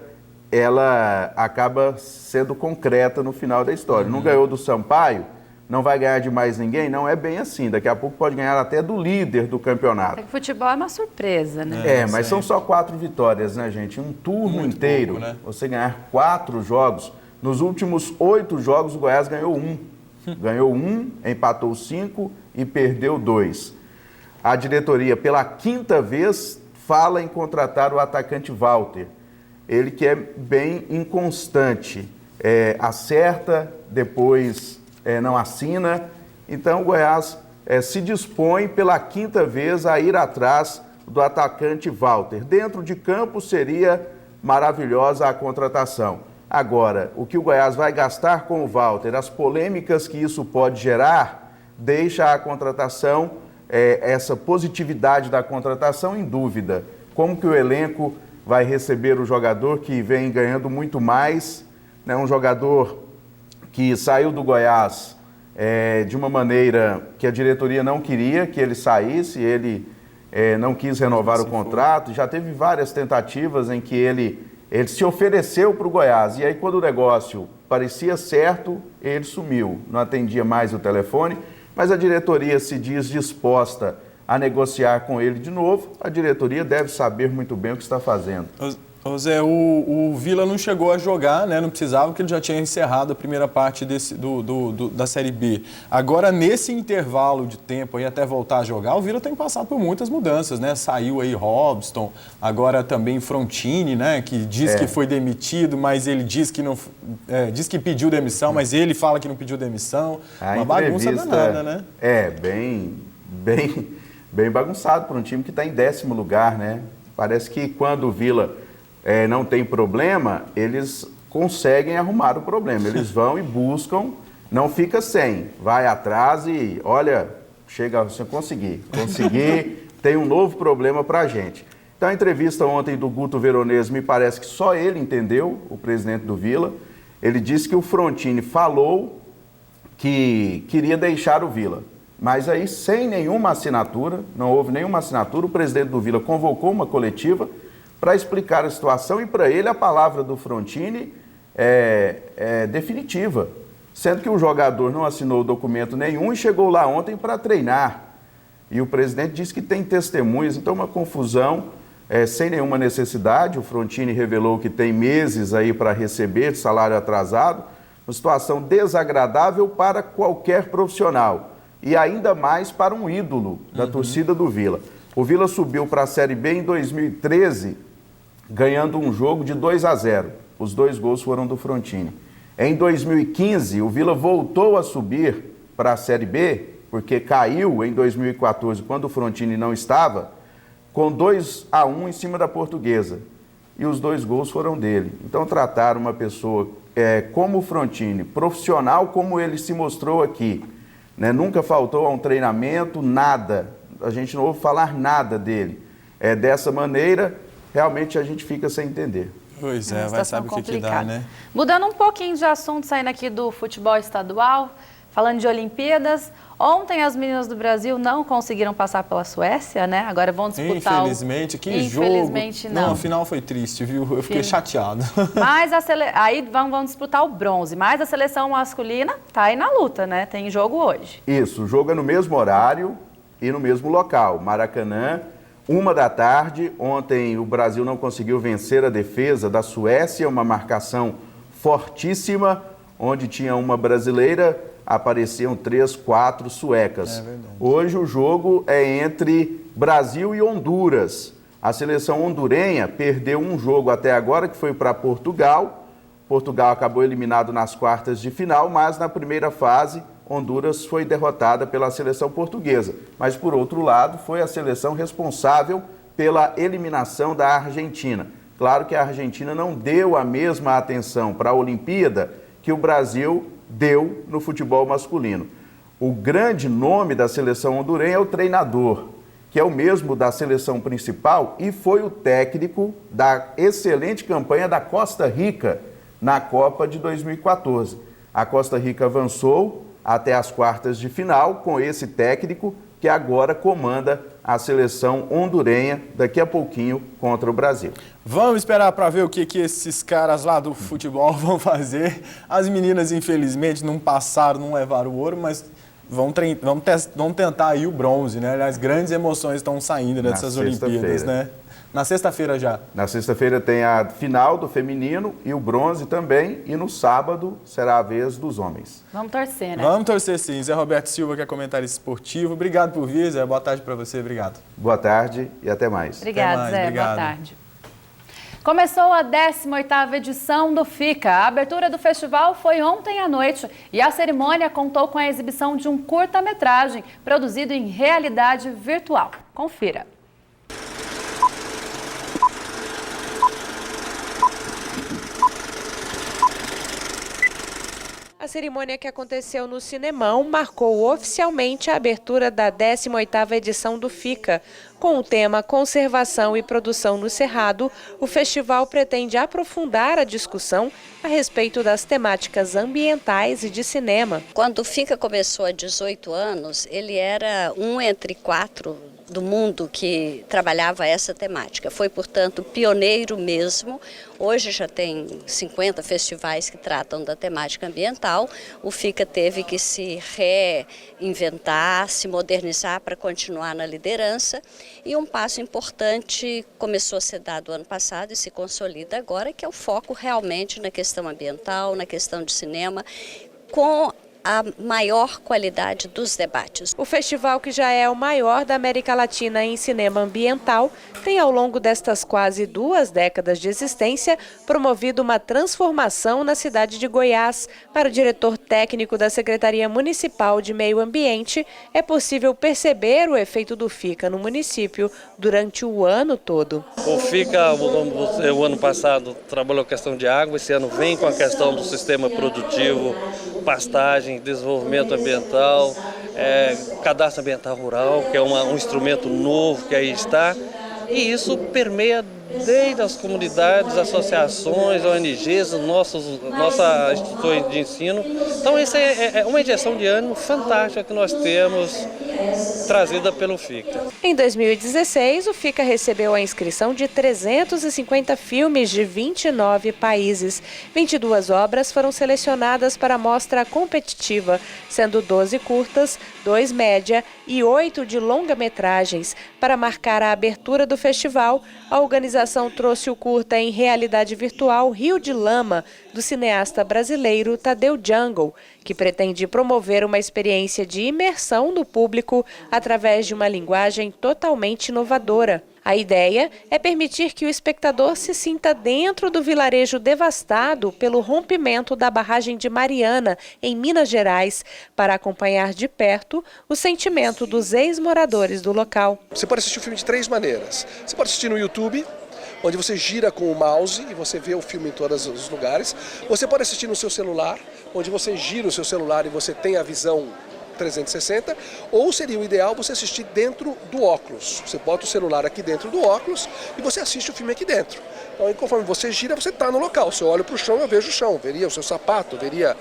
ela acaba sendo concreta no final da história. Não ganhou do Sampaio, não vai ganhar de mais ninguém? Não é bem assim. Daqui a pouco pode ganhar até do líder do campeonato. É que futebol é uma surpresa, né? Mas são só 4 vitórias, né, gente? Um turno muito inteiro, pouco, né? Você ganhar 4 jogos. Nos últimos 8 jogos, o Goiás ganhou 1. Ganhou 1, empatou 5 e perdeu 2. A diretoria, pela 5ª vez, fala em contratar o atacante Walter. Ele que é bem inconstante. Acerta, depois não assina. Então o Goiás se dispõe pela 5ª vez a ir atrás do atacante Walter. Dentro de campo seria maravilhosa a contratação. Agora, o que o Goiás vai gastar com o Walter, as polêmicas que isso pode gerar, deixa a contratação, essa positividade da contratação em dúvida. Como que o elenco vai receber o jogador que vem ganhando muito mais, né? Um jogador que saiu do Goiás de uma maneira que a diretoria não queria que ele saísse, ele não quis renovar o contrato, já teve várias tentativas em que ele se ofereceu para o Goiás, e aí quando o negócio parecia certo, ele sumiu, não atendia mais o telefone, mas a diretoria se diz disposta a negociar com ele de novo. A diretoria deve saber muito bem o que está fazendo. Zé, o Vila não chegou a jogar, né? Não precisava, porque ele já tinha encerrado a primeira parte da Série B. Agora, nesse intervalo de tempo aí, até voltar a jogar, o Vila tem passado por muitas mudanças, né? Saiu aí Robson, agora também Frontini, né? Que diz que foi demitido, mas ele diz que não, diz que pediu demissão, mas ele fala que não pediu demissão. Uma bagunça danada, né? Bem bagunçado para um time que está em 10º lugar, né? Parece que quando o Vila não tem problema, eles conseguem arrumar o problema. Eles vão e buscam, não fica sem. Vai atrás e, olha, chega, você consegui, tem um novo problema para a gente. Então, a entrevista ontem do Guto Veronese, me parece que só ele entendeu, o presidente do Vila. Ele disse que o Frontini falou que queria deixar o Vila. Mas aí, sem nenhuma assinatura, não houve nenhuma assinatura, o presidente do Vila convocou uma coletiva para explicar a situação e, para ele, a palavra do Frontini é definitiva, sendo que o jogador não assinou documento nenhum e chegou lá ontem para treinar. E o presidente disse que tem testemunhas, então uma confusão sem nenhuma necessidade. O Frontini revelou que tem meses aí para receber salário atrasado, uma situação desagradável para qualquer profissional. E ainda mais para um ídolo da torcida do Vila. O Vila subiu para a Série B em 2013, ganhando um jogo de 2-0. Os 2 gols foram do Frontini. Em 2015, o Vila voltou a subir para a Série B, porque caiu em 2014, quando o Frontini não estava, com 2-1 em cima da Portuguesa. E os 2 gols foram dele. Então, tratar uma pessoa como o Frontini, profissional como ele se mostrou aqui, né? Nunca faltou a um treinamento, nada. A gente não ouve falar nada dele. Dessa maneira, realmente a gente fica sem entender. Pois vai saber o que dá, né? Mudando um pouquinho de assunto, saindo aqui do futebol estadual, falando de Olimpíadas. Ontem as meninas do Brasil não conseguiram passar pela Suécia, né? Agora vão disputar Infelizmente, que jogo. Infelizmente, não. O final foi triste, viu? Eu fiquei chateado. Mas aí vão disputar o bronze. Mas a seleção masculina tá aí na luta, né? Tem jogo hoje. Isso, o jogo é no mesmo horário e no mesmo local. Maracanã, 13h. Ontem o Brasil não conseguiu vencer a defesa da Suécia, uma marcação fortíssima, onde tinha uma brasileira, apareciam 3, 4 suecas. Hoje o jogo é entre Brasil e Honduras. A seleção hondurenha perdeu um jogo até agora, que foi para Portugal. Portugal acabou eliminado nas quartas de final, mas na primeira fase, Honduras foi derrotada pela seleção portuguesa. Mas, por outro lado, foi a seleção responsável pela eliminação da Argentina. Claro que a Argentina não deu a mesma atenção para a Olimpíada que o Brasil deu no futebol masculino. O grande nome da seleção hondurenha é o treinador, que é o mesmo da seleção principal e foi o técnico da excelente campanha da Costa Rica na Copa de 2014. A Costa Rica avançou até as quartas de final com esse técnico que agora comanda a seleção hondurenha daqui a pouquinho contra o Brasil. Vamos esperar para ver o que esses caras lá do futebol vão fazer. As meninas, infelizmente, não passaram, não levaram o ouro, mas vão tentar aí o bronze, né? As grandes emoções estão saindo dessas Olimpíadas, né? Na sexta-feira já. Na sexta-feira tem a final do feminino e o bronze também. E no sábado será a vez dos homens. Vamos torcer, né? Vamos torcer sim. Zé Roberto Silva, que é comentarista esportivo. Obrigado por vir, Zé. Boa tarde para você. Obrigado. Boa tarde e até mais. Obrigado, Zé. Obrigado. Boa tarde. Começou a 18ª edição do FICA. A abertura do festival foi ontem à noite e a cerimônia contou com a exibição de um curta-metragem produzido em realidade virtual. Confira. A cerimônia que aconteceu no Cinemão marcou oficialmente a abertura da 18ª edição do FICA. Com o tema Conservação e Produção no Cerrado, o festival pretende aprofundar a discussão a respeito das temáticas ambientais e de cinema. Quando o FICA começou há 18 anos, ele era um entre 4 do mundo que trabalhava essa temática. Foi, portanto, pioneiro mesmo. Hoje já tem 50 festivais que tratam da temática ambiental. O FICA teve que se reinventar, se modernizar para continuar na liderança. E um passo importante começou a ser dado ano passado e se consolida agora, que é o foco realmente na questão ambiental, na questão de cinema, com a maior qualidade dos debates. O festival, que já é o maior da América Latina em cinema ambiental, tem ao longo destas quase 2 décadas de existência promovido uma transformação na cidade de Goiás. Para o diretor técnico da Secretaria Municipal de Meio Ambiente, é possível perceber o efeito do FICA no município durante o ano todo. O FICA, o ano passado, trabalhou a questão de água, esse ano vem com a questão do sistema produtivo, pastagem, desenvolvimento ambiental, cadastro ambiental rural, que é um instrumento novo que aí está, e isso permeia desde as comunidades, associações, ONGs, nossas instituições de ensino. Então, essa é uma injeção de ânimo fantástica que nós temos trazida pelo FICA. Em 2016, o FICA recebeu a inscrição de 350 filmes de 29 países. 22 obras foram selecionadas para a mostra competitiva, sendo 12 curtas, 2 média e 8 de longa-metragens. Para marcar a abertura do festival, a organização trouxe o curta em realidade virtual Rio de Lama, do cineasta brasileiro Tadeu Jungle, que pretende promover uma experiência de imersão do público através de uma linguagem totalmente inovadora. A ideia é permitir que o espectador se sinta dentro do vilarejo devastado pelo rompimento da barragem de Mariana, em Minas Gerais, para acompanhar de perto o sentimento dos ex-moradores do local. Você pode assistir o filme de 3 maneiras. Você pode assistir no YouTube, onde você gira com o mouse e você vê o filme em todos os lugares. Você pode assistir no seu celular, onde você gira o seu celular e você tem a visão 360, ou seria o ideal você assistir dentro do óculos. Você bota o celular aqui dentro do óculos e você assiste o filme aqui dentro. Então, conforme você gira, você está no local. Se eu olho para o chão, eu vejo o chão, veria o seu sapato, veria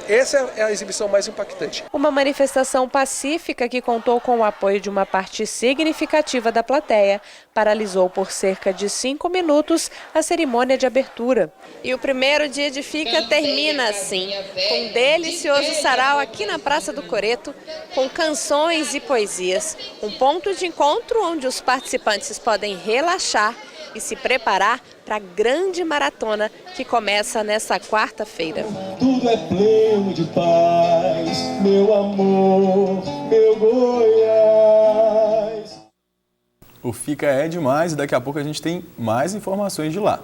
Essa é a exibição mais impactante. Uma manifestação pacífica que contou com o apoio de uma parte significativa da plateia paralisou por cerca de 5 minutos a cerimônia de abertura. E o primeiro dia de Fica termina assim, com um delicioso sarau aqui na Praça do Coreto, com canções e poesias. Um ponto de encontro onde os participantes podem relaxar e se preparar para a grande maratona que começa nesta quarta-feira. Tudo é pleno de paz, meu amor, meu Goiás. O Fica é demais e daqui a pouco a gente tem mais informações de lá.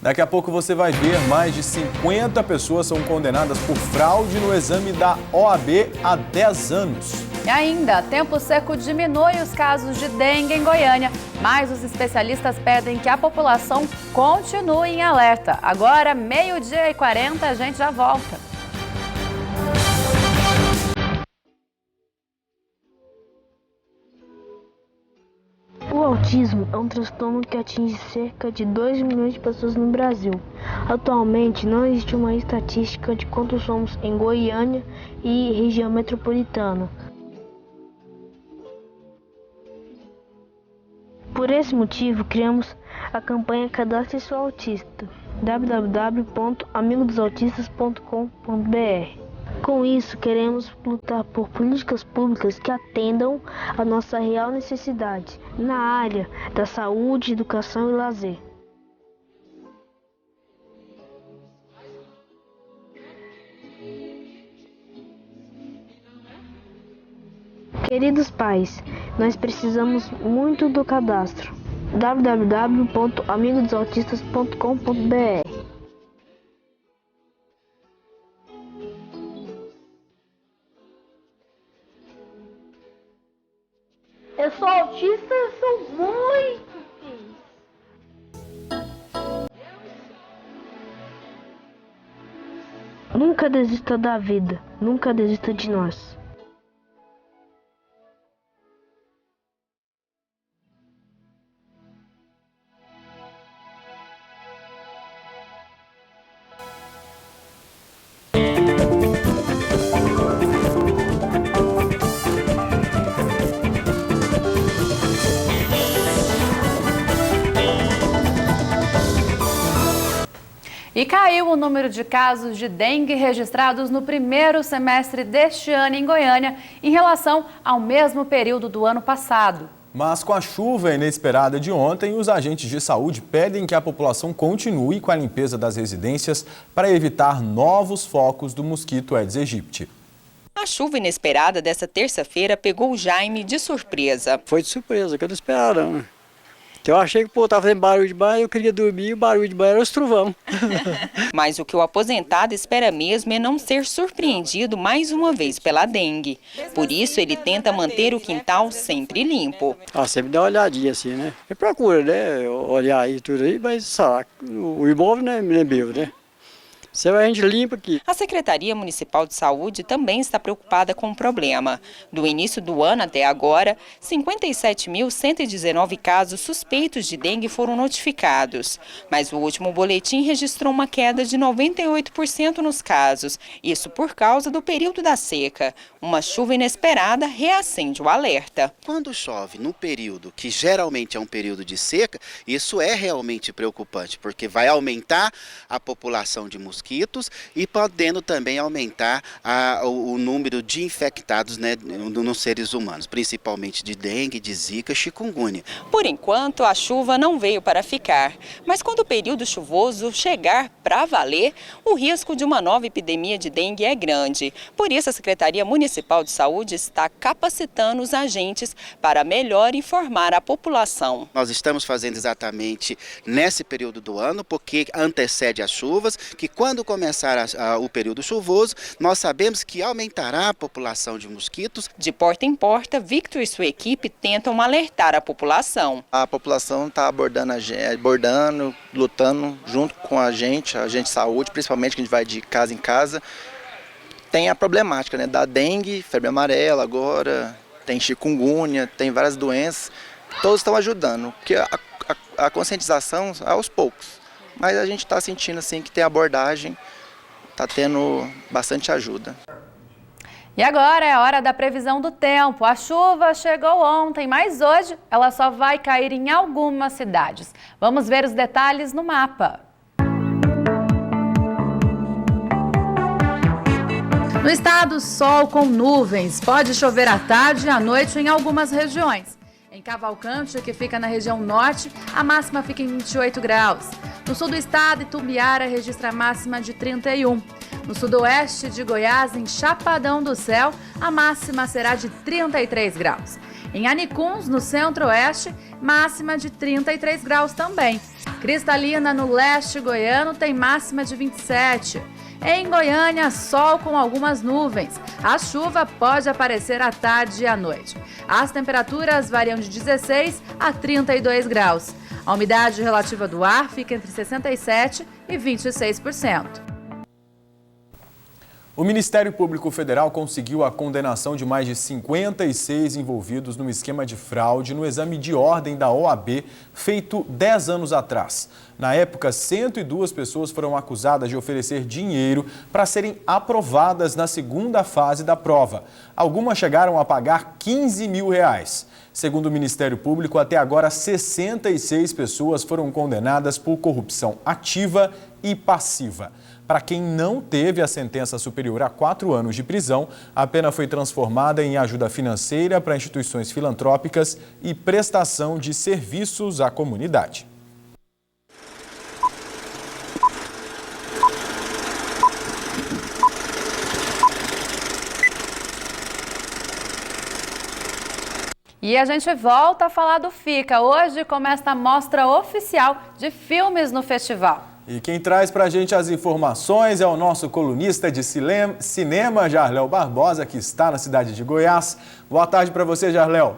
Daqui a pouco você vai ver mais de 50 pessoas são condenadas por fraude no exame da OAB há 10 anos. E ainda, tempo seco diminui os casos de dengue em Goiânia, mas os especialistas pedem que a população continue em alerta. Agora, 12h40, a gente já volta. O autismo é um transtorno que atinge cerca de 2 milhões de pessoas no Brasil. Atualmente, não existe uma estatística de quantos somos em Goiânia e região metropolitana. Por esse motivo, criamos a campanha Cadastre Seu Autista, www.amigodosautistas.com.br. Com isso, queremos lutar por políticas públicas que atendam a nossa real necessidade na área da saúde, educação e lazer. Queridos pais, nós precisamos muito do cadastro. www.amigodosautistas.com.br. Eu sou autista, eu sou muito feliz. Nunca desista da vida, nunca desista de nós. E caiu o número de casos de dengue registrados no primeiro semestre deste ano em Goiânia, em relação ao mesmo período do ano passado. Mas com a chuva inesperada de ontem, os agentes de saúde pedem que a população continue com a limpeza das residências para evitar novos focos do mosquito Aedes aegypti. A chuva inesperada dessa terça-feira pegou o Jaime de surpresa. Foi de surpresa, que eu não esperava não. Eu achei que estava fazendo barulho de banho, eu queria dormir e o barulho de banho era os trovão. Mas o que o aposentado espera mesmo é não ser surpreendido mais uma vez pela dengue. Por isso, ele tenta manter o quintal sempre limpo. Sempre dá uma olhadinha assim, né? E procura, né? Olhar aí tudo aí, mas sabe, o imóvel não é meu, né? A gente limpa aqui. A Secretaria Municipal de Saúde também está preocupada com o problema. Do início do ano até agora, 57.119 casos suspeitos de dengue foram notificados. Mas o último boletim registrou uma queda de 98% nos casos. Isso por causa do período da seca. Uma chuva inesperada reacende o alerta. Quando chove no período que geralmente é um período de seca, isso é realmente preocupante, porque vai aumentar a população de mosquitos e podendo também aumentar o número de infectados, né, nos seres humanos, principalmente de dengue, de zika, chikungunya. Por enquanto, a chuva não veio para ficar, mas quando o período chuvoso chegar para valer, o risco de uma nova epidemia de dengue é grande. Por isso, a Secretaria Municipal de Saúde está capacitando os agentes para melhor informar a população. Nós estamos fazendo exatamente nesse período do ano, porque antecede as chuvas, que quando começar o período chuvoso, nós sabemos que aumentará a população de mosquitos. De porta em porta, Victor e sua equipe tentam alertar a população. A população está abordando, lutando junto com a gente de saúde, principalmente que a gente vai de casa em casa. Tem a problemática, né, da dengue, febre amarela agora, tem chikungunya, tem várias doenças. Todos estão ajudando, porque a conscientização é aos poucos. Mas a gente está sentindo assim que tem abordagem está tendo bastante ajuda. E agora é hora da previsão do tempo. A chuva chegou ontem, mas hoje ela só vai cair em algumas cidades. Vamos ver os detalhes no mapa. No estado, sol com nuvens. Pode chover à tarde e à noite em algumas regiões. Em Cavalcante, que fica na região norte, a máxima fica em 28 graus. No sul do estado, Itumbiara registra a máxima de 31. No sudoeste de Goiás, em Chapadão do Céu, a máxima será de 33 graus. Em Anicuns, no centro-oeste, máxima de 33 graus também. Cristalina, no leste goiano, tem máxima de 27. Em Goiânia, sol com algumas nuvens. A chuva pode aparecer à tarde e à noite. As temperaturas variam de 16 a 32 graus. A umidade relativa do ar fica entre 67% e 26%. O Ministério Público Federal conseguiu a condenação de mais de 56 envolvidos num esquema de fraude no exame de ordem da OAB feito 10 anos atrás. Na época, 102 pessoas foram acusadas de oferecer dinheiro para serem aprovadas na segunda fase da prova. Algumas chegaram a pagar R$15 mil. Segundo o Ministério Público, até agora 66 pessoas foram condenadas por corrupção ativa e passiva. Para quem não teve a sentença superior a 4 anos de prisão, a pena foi transformada em ajuda financeira para instituições filantrópicas e prestação de serviços à comunidade. E a gente volta a falar do FICA. Hoje começa a mostra oficial de filmes no festival. E quem traz para a gente as informações é o nosso colunista de cinema, Jarléo Barbosa, que está na cidade de Goiás. Boa tarde para você, Jarléo.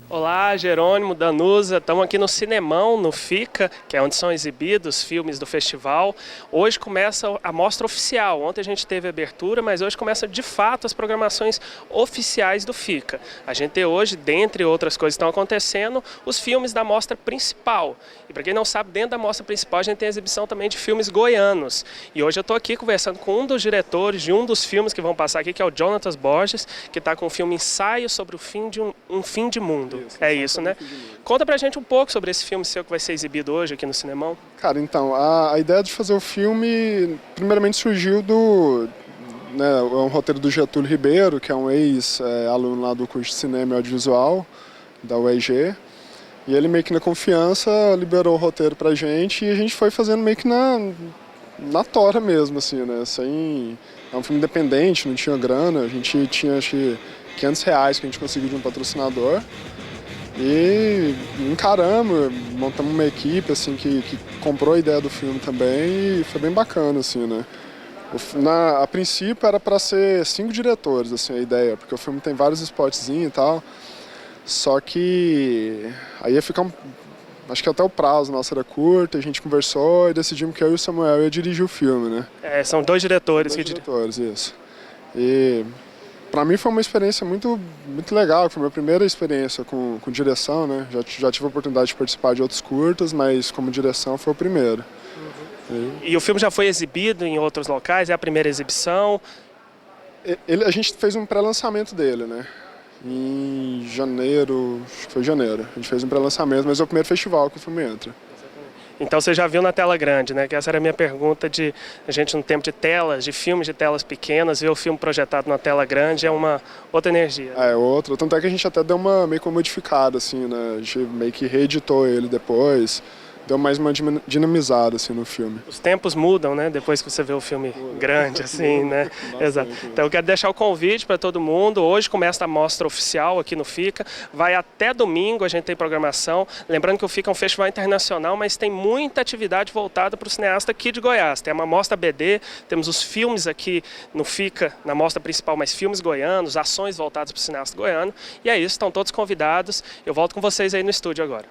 Olá, Jerônimo, Danusa, estamos aqui no Cinemão, no FICA, que é onde são exibidos filmes do festival. Hoje começa a mostra oficial, ontem a gente teve a abertura, mas hoje começa de fato as programações oficiais do FICA. A gente tem hoje, dentre outras coisas que estão acontecendo, os filmes da mostra principal. E para quem não sabe, dentro da mostra principal a gente tem a exibição também de filmes goianos. E hoje eu estou aqui conversando com um dos diretores de um dos filmes que vão passar aqui, que é o Jonatas Borges, que está com o filme Ensaio sobre o Fim de um Fim de Mundo. É isso, né? Conta pra gente um pouco sobre esse filme seu que vai ser exibido hoje aqui no Cinemão. Cara, então, a ideia de fazer o filme, primeiramente surgiu é um roteiro do Getúlio Ribeiro, que é um ex-aluno lá do curso de Cinema e Audiovisual, da UEG. E ele meio que na confiança liberou o roteiro pra gente e a gente foi fazendo meio que na tora mesmo, assim, né? É um filme independente, não tinha grana, a gente tinha, acho que, R$500 que a gente conseguiu de um patrocinador. E encaramos, montamos uma equipe assim, que comprou a ideia do filme também e foi bem bacana, assim, né? A princípio era para ser 5 diretores, assim, a ideia, porque o filme tem vários spotzinhos e tal, só que aí ia ficar, acho que até o prazo nosso era curto, a gente conversou e decidimos que eu e o Samuel ia dirigir o filme, né? São 2 diretores. Dois diretores, isso. E para mim foi uma experiência muito legal, foi a minha primeira experiência com direção, né? Já tive a oportunidade de participar de outros curtas, mas como direção foi o primeiro. E o filme já foi exibido em outros locais? É a primeira exibição? A gente fez um pré-lançamento dele, né? Em janeiro, acho que foi janeiro. A gente fez um pré-lançamento, mas é o primeiro festival que o filme entra. Então você já viu na tela grande, né? Que essa era a minha pergunta de a gente no tempo de telas, de filmes de telas pequenas, ver o filme projetado na tela grande é uma outra energia. É outra, tanto é que a gente até deu meio que uma modificada, assim, né? A gente meio que reeditou ele depois, deu mais uma dinamizada, assim, no filme. Os tempos mudam, né? Depois que você vê o filme grande, assim, né? Exato. Então eu quero deixar o convite para todo mundo. Hoje começa a mostra oficial aqui no FICA. Vai até domingo, a gente tem programação. Lembrando que o FICA é um festival internacional, mas tem muita atividade voltada para o cineasta aqui de Goiás. Tem uma mostra BD, temos os filmes aqui no FICA, na mostra principal, mas filmes goianos, ações voltadas para o cineasta goiano. E é isso, estão todos convidados. Eu volto com vocês aí no estúdio agora.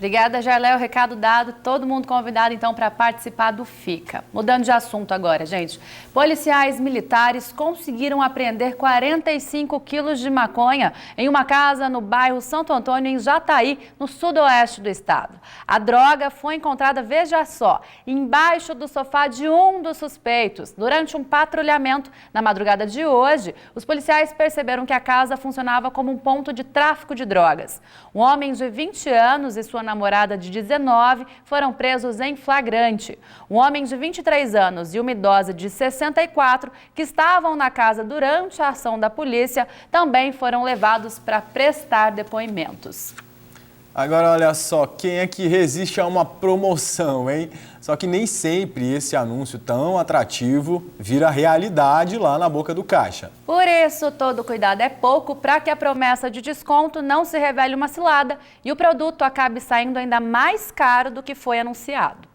Obrigada, Jarléu. Recado dado. Todo mundo convidado, então, para participar do FICA. Mudando de assunto agora, gente. Policiais militares conseguiram apreender 45 quilos de maconha em uma casa no bairro Santo Antônio, em Jataí, no sudoeste do estado. A droga foi encontrada, veja só, embaixo do sofá de um dos suspeitos. Durante um patrulhamento na madrugada de hoje, os policiais perceberam que a casa funcionava como um ponto de tráfico de drogas. Um homem de 20 anos e sua namorada de 19 foram presos em flagrante. Um homem de 23 anos e uma idosa de 64 que estavam na casa durante a ação da polícia também foram levados para prestar depoimentos. Agora, olha só, quem é que resiste a uma promoção, hein? Só que nem sempre esse anúncio tão atrativo vira realidade lá na boca do caixa. Por isso, todo cuidado é pouco para que a promessa de desconto não se revele uma cilada e o produto acabe saindo ainda mais caro do que foi anunciado.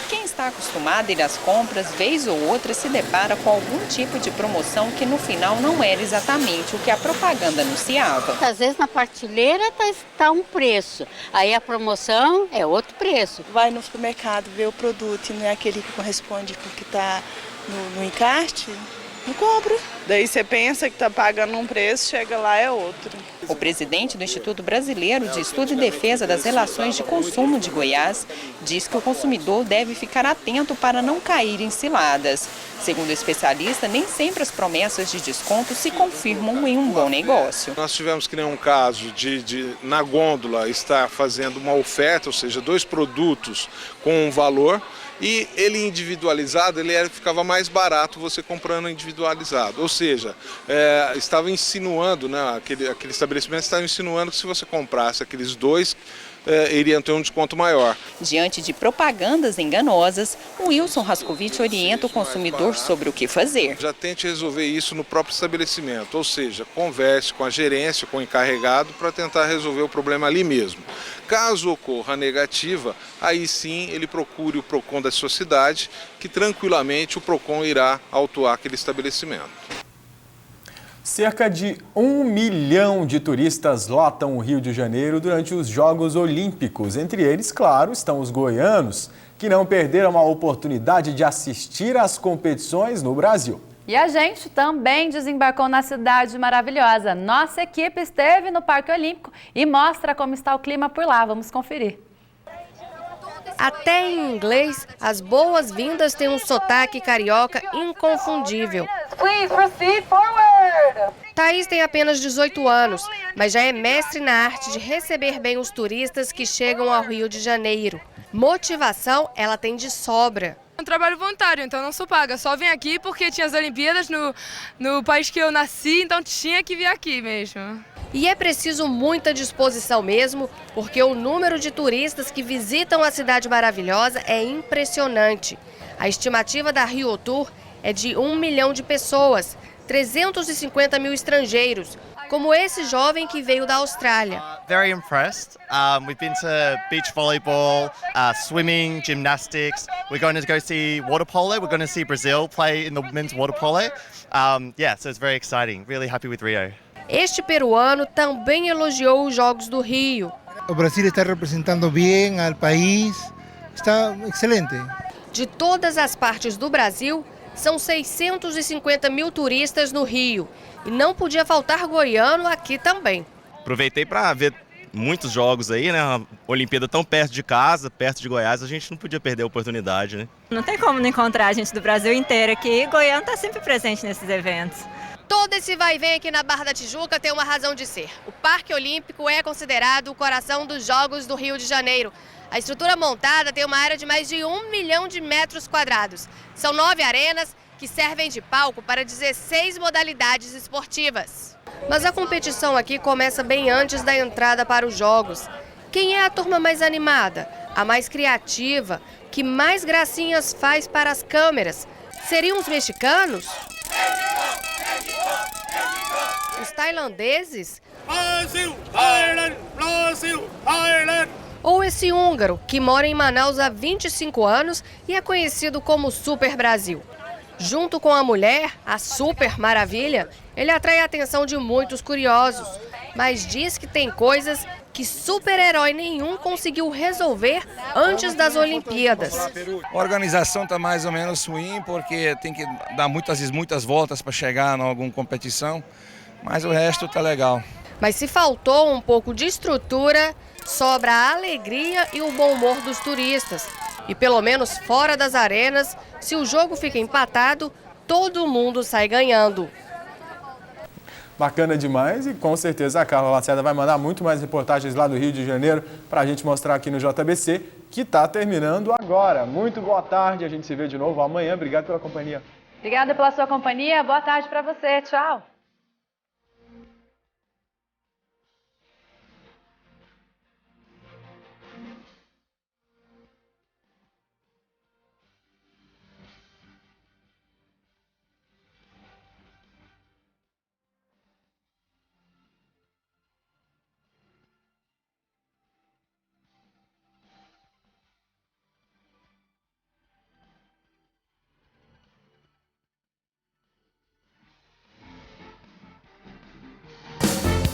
Quem está acostumado a ir às compras, vez ou outra, se depara com algum tipo de promoção que no final não era exatamente o que a propaganda anunciava. Às vezes na prateleira está um preço, aí a promoção é outro preço. Vai no supermercado ver o produto e não é aquele que corresponde com o que está no encarte, não cobra. Daí você pensa que está pagando um preço, chega lá é outro. O presidente do Instituto Brasileiro de Estudo e Defesa das Relações de Consumo de Goiás diz que o consumidor deve ficar atento para não cair em ciladas. Segundo o especialista, nem sempre as promessas de desconto se confirmam em um bom negócio. Nós tivemos que nenhum caso de na gôndola estar fazendo uma oferta, ou seja, 2 produtos com um valor, e ele individualizado, ficava mais barato você comprando individualizado. Ou seja, estava insinuando, né, aquele estabelecimento estava insinuando que se você comprasse aqueles 2, iriam ter um desconto maior. Diante de propagandas enganosas, o Wilson Rascovitch orienta o consumidor sobre o que fazer. Já tente resolver isso no próprio estabelecimento, ou seja, converse com a gerência, com o encarregado, para tentar resolver o problema ali mesmo. Caso ocorra a negativa, aí sim ele procure o PROCON da sua cidade, que tranquilamente o PROCON irá autuar aquele estabelecimento. Cerca de 1 milhão de turistas lotam o Rio de Janeiro durante os Jogos Olímpicos. Entre eles, claro, estão os goianos, que não perderam a oportunidade de assistir às competições no Brasil. E a gente também desembarcou na cidade maravilhosa. Nossa equipe esteve no Parque Olímpico e mostra como está o clima por lá. Vamos conferir. Até em inglês, as boas-vindas têm um sotaque carioca inconfundível. Thaís tem apenas 18 anos, mas já é mestre na arte de receber bem os turistas que chegam ao Rio de Janeiro. Motivação ela tem de sobra. É um trabalho voluntário, então não sou paga. Só vim aqui porque tinha as Olimpíadas no país que eu nasci, então tinha que vir aqui mesmo. E é preciso muita disposição mesmo, porque o número de turistas que visitam a cidade maravilhosa é impressionante. A estimativa da Rio Tour é de 1 milhão de pessoas, 350 mil estrangeiros, como esse jovem que veio da Austrália. Very impressed. We've been to beach volleyball, swimming, gymnastics. We're going to go see water polo. We're going to see Brazil play in the men's water polo. So it's very exciting. Really happy with Rio. Este peruano também elogiou os Jogos do Rio. O Brasil está representando bem ao país, está excelente. De todas as partes do Brasil, são 650 mil turistas no Rio. E não podia faltar goiano aqui também. Aproveitei para ver muitos jogos aí, né? A Olimpíada tão perto de casa, perto de Goiás, a gente não podia perder a oportunidade, né? Não tem como não encontrar gente do Brasil inteiro aqui. Goiano está sempre presente nesses eventos. Todo esse vai e vem aqui na Barra da Tijuca tem uma razão de ser. O Parque Olímpico é considerado o coração dos Jogos do Rio de Janeiro. A estrutura montada tem uma área de mais de 1 milhão de metros quadrados. São 9 arenas que servem de palco para 16 modalidades esportivas. Mas a competição aqui começa bem antes da entrada para os Jogos. Quem é a turma mais animada, a mais criativa, que mais gracinhas faz para as câmeras? Seriam os mexicanos? Os tailandeses? Ou esse húngaro, que mora em Manaus há 25 anos e é conhecido como Super Brasil? Junto com a mulher, a Super Maravilha, ele atrai a atenção de muitos curiosos, mas diz que tem coisas que super-herói nenhum conseguiu resolver antes das Olimpíadas. A organização está mais ou menos ruim, porque tem que dar muitas voltas para chegar em alguma competição, mas o resto está legal. Mas se faltou um pouco de estrutura, sobra a alegria e o bom humor dos turistas. E pelo menos fora das arenas, se o jogo fica empatado, todo mundo sai ganhando. Bacana demais e com certeza a Carla Lacerda vai mandar muito mais reportagens lá do Rio de Janeiro para a gente mostrar aqui no JBC, que está terminando agora. Muito boa tarde, a gente se vê de novo amanhã. Obrigado pela companhia. Obrigada pela sua companhia, boa tarde para você, tchau.